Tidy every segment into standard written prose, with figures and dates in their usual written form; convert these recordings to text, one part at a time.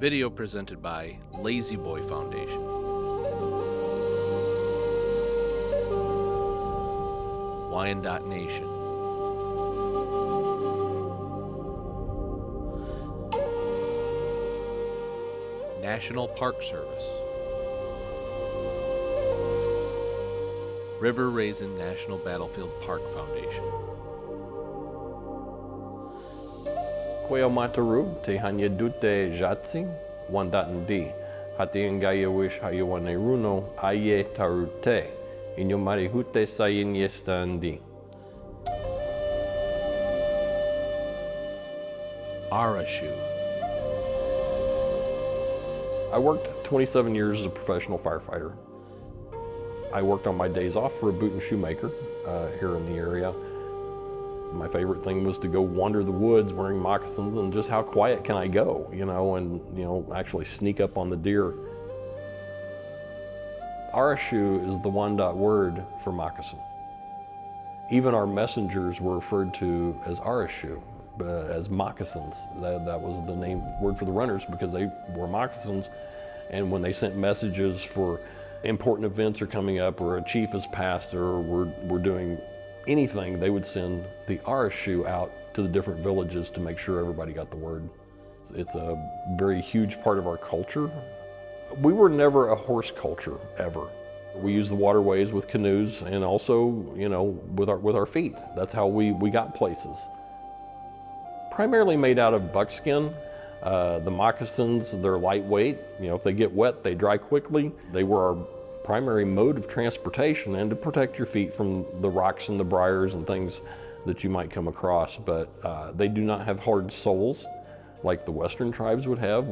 Video presented by Lazy Boy Foundation. Wyandotte Nation. National Park Service. River Raisin National Battlefield Park Foundation. Kweo mataru te hanya dute jatsi wandatndi hati ngaya wish hayawane runo aye tarute inyo marihute sayin yestandi. ArahŠuÚ. I worked 27 years as a professional firefighter. I worked on my days off for a boot and shoe maker here in the area. My favorite thing was to go wander the woods wearing moccasins and just how quiet can I go, and actually sneak up on the deer. ArahŠuÚ is the Wyandotte word for moccasin. Even our messengers were referred to as ArahŠuÚ, as moccasins. That was the word for the runners because they wore moccasins, and when they sent messages for important events are coming up or a chief has passed or we're doing anything, they would send the ArahŠuÚ out to the different villages to make sure everybody got the word. It's a very huge part of our culture. We were never a horse culture, ever. We used the waterways with canoes and also, with our feet. That's how we got places. Primarily made out of buckskin. The moccasins, they're lightweight. If they get wet, they dry quickly. They were our primary mode of transportation and to protect your feet from the rocks and the briars and things that you might come across. But they do not have hard soles like the Western tribes would have.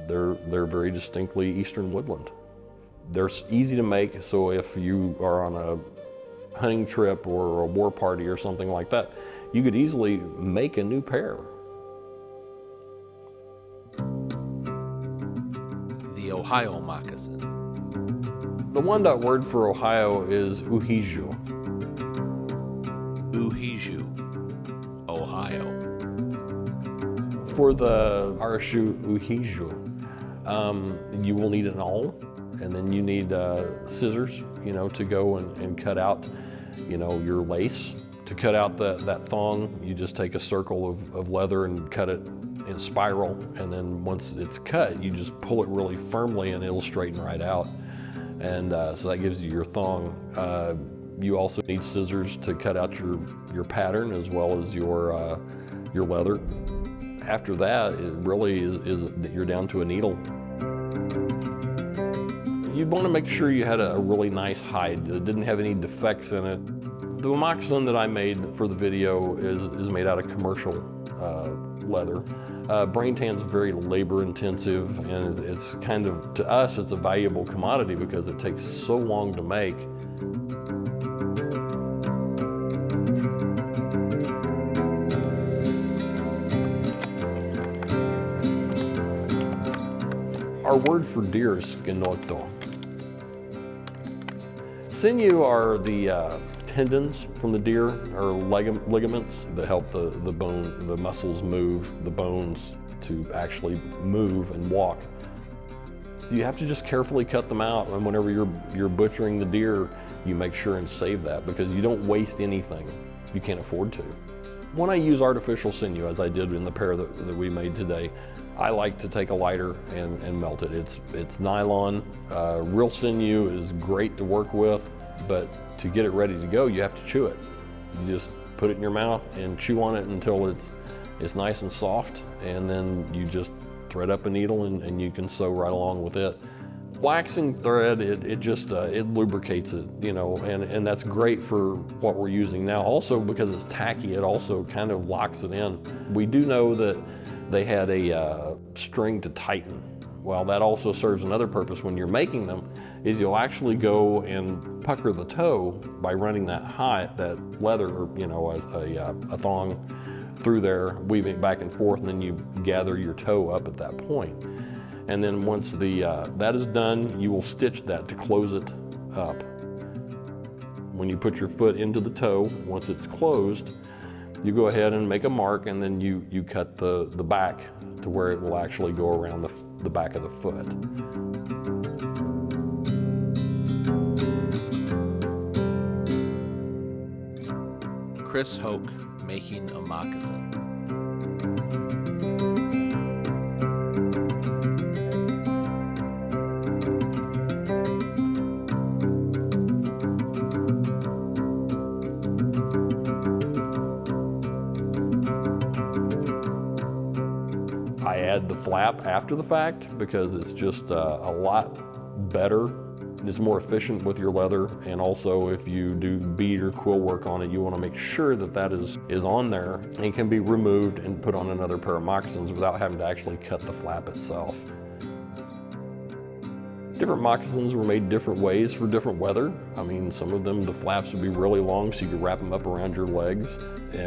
They're very distinctly Eastern woodland. They're easy to make, so if you are on a hunting trip or a war party or something like that, you could easily make a new pair. The Ohio Moccasin. The Wyandotte word for Ohio is ArahŠuÚ. ArahŠuÚ, Ohio. For the ArahŠuÚ, you will need an awl, and then you need scissors, to go and cut out, your lace. To cut out that thong, you just take a circle of leather and cut it in a spiral, and then once it's cut, you just pull it really firmly and it'll straighten right out. And so that gives you your thong. You also need scissors to cut out your pattern as well as your leather. After that, it really is you're down to a needle. You'd want to make sure you had a really nice hide that didn't have any defects in it. The moccasin that I made for the video is made out of commercial leather. Brain tan's very labor intensive, and it's kind of, to us, it's a valuable commodity because it takes so long to make. Our word for deer is skinotto. Sinew are the tendons from the deer, or ligaments that help the muscles move, the bones to actually move and walk. You have to just carefully cut them out, and whenever you're butchering the deer, you make sure and save that because you don't waste anything. You can't afford to. When I use artificial sinew, as I did in the pair that we made today, I like to take a lighter and melt it. It's nylon. Real sinew is great to work with, but to get it ready to go, you have to chew it. You just put it in your mouth and chew on it until it's nice and soft, and then you just thread up a needle and you can sew right along with it. Waxing thread, it lubricates it, and that's great for what we're using now. Also, because it's tacky, it also kind of locks it in. We do know that they had a string to tighten. Well, that also serves another purpose when you're making them, is you'll actually go and pucker the toe by running that leather, a thong through there, weaving it back and forth, and then you gather your toe up at that point. And then once that is done, you will stitch that to close it up. When you put your foot into the toe, once it's closed, you go ahead and make a mark, and then you cut the back to where it will actually go around the back of the foot. Chris Houk making a moccasin. I add the flap after the fact because it's just a lot better. It's more efficient with your leather, and also if you do bead or quill work on it, you want to make sure that that is on there and can be removed and put on another pair of moccasins without having to actually cut the flap itself. Different moccasins were made different ways for different weather. I mean, some of them, the flaps would be really long so you could wrap them up around your legs,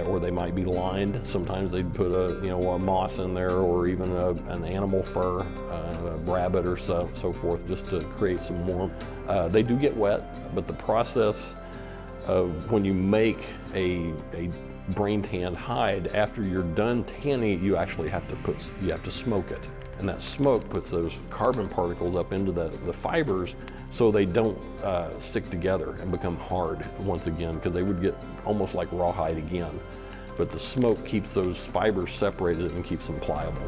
or they might be lined. Sometimes they'd put a moss in there, or even an animal fur, a rabbit or so forth, just to create some warmth. They do get wet, but the process of when you make a brain tanned hide, after you're done tanning it, you actually have to smoke it. And that smoke puts those carbon particles up into the fibers so they don't stick together and become hard once again, because they would get almost like rawhide again. But the smoke keeps those fibers separated and keeps them pliable.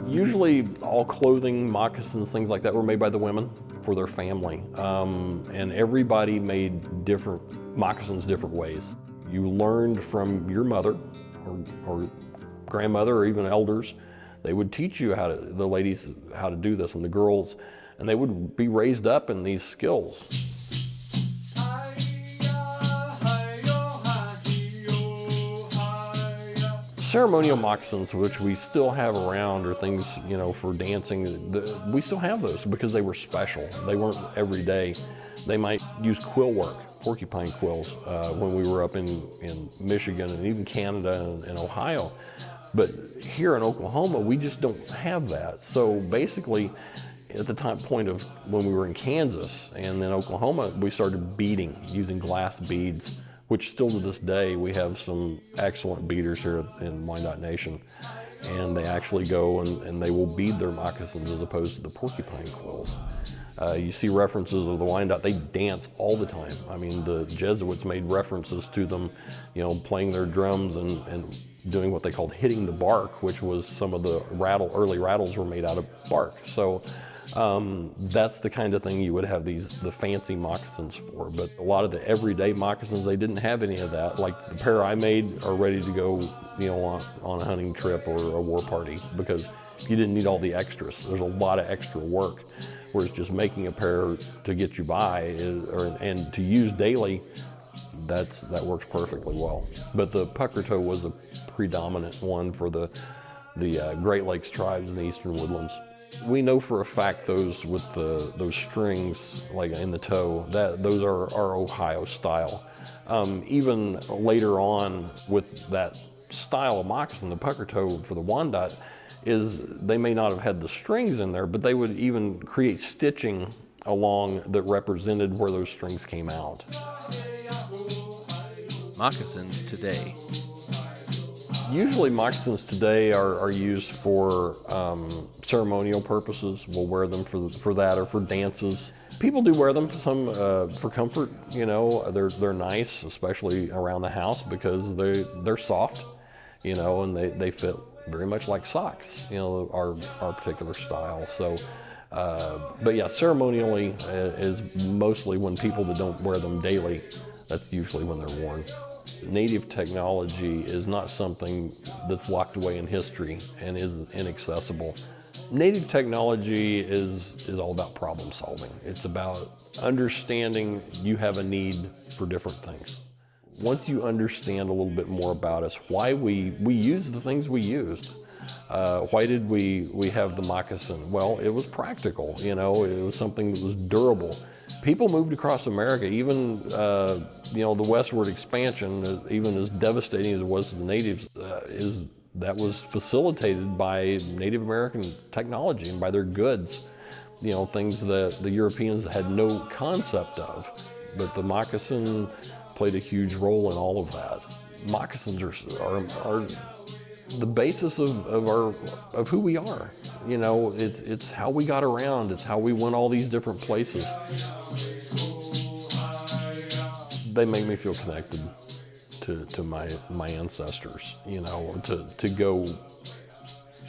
Usually all clothing, moccasins, things like that were made by the women for their family. And everybody made different moccasins different ways. You learned from your mother or grandmother or even elders. They would teach you the ladies how to do this, and the girls, and they would be raised up in these skills. Ceremonial moccasins, which we still have around, are things, for dancing. We still have those because they were special. They weren't every day. They might use quill work, porcupine quills, when we were up in Michigan and even Canada and Ohio. But here in Oklahoma, we just don't have that. So basically, at the point of when we were in Kansas and then Oklahoma, we started beading using glass beads, which still to this day, we have some excellent beaders here in Wyandotte Nation. And they actually go and they will bead their moccasins as opposed to the porcupine quills. You see references of the Wyandotte, they dance all the time. I mean, the Jesuits made references to them, playing their drums and doing what they called hitting the bark, which was some of the early rattles were made out of bark. So that's the kind of thing you would have the fancy moccasins for. But a lot of the everyday moccasins, they didn't have any of that. Like the pair I made are ready to go, on a hunting trip or a war party, because you didn't need all the extras. There's a lot of extra work. Whereas just making a pair to get you by and to use daily, that works perfectly well. But the pucker toe was a predominant one for the Great Lakes tribes in the eastern woodlands. We know for a fact those with those strings like in the toe, that those are our Ohio style. Even later on with that style of moccasin, the pucker toe for the Wyandotte, they may not have had the strings in there, but they would even create stitching along that represented where those strings came out. Moccasins today. Usually moccasins today are used for ceremonial purposes. We'll wear them for that or for dances. People do wear them for comfort. They're nice, especially around the house, because they're soft, and they fit very much like socks, our particular style. So, but yeah, ceremonially is mostly when people that don't wear them daily, that's usually when they're worn. Native technology is not something that's locked away in history and is inaccessible. Native technology is all about problem solving. It's about understanding you have a need for different things. Once you understand a little bit more about us, why we use the things we used, why did we have the moccasin? Well, it was practical, it was something that was durable. People moved across America, even the westward expansion, even as devastating as it was to the natives, that was facilitated by Native American technology and by their goods, things that the Europeans had no concept of. But the moccasin played a huge role in all of that. moccasins are the basis of who we are. You know, it's how we got around. It's how we went all these different places. They make me feel connected to my ancestors. You know, to go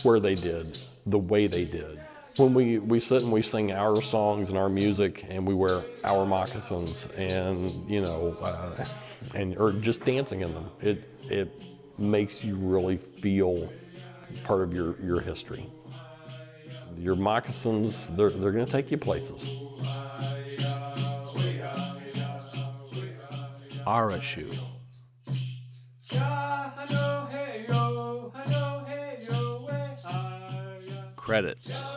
where they did, the way they did. When we sit and we sing our songs and our music, and we wear our moccasins, and you know, or just dancing in them, it makes you really feel part of your history. Your moccasins, they're going to take you places. ArahШhū. Credits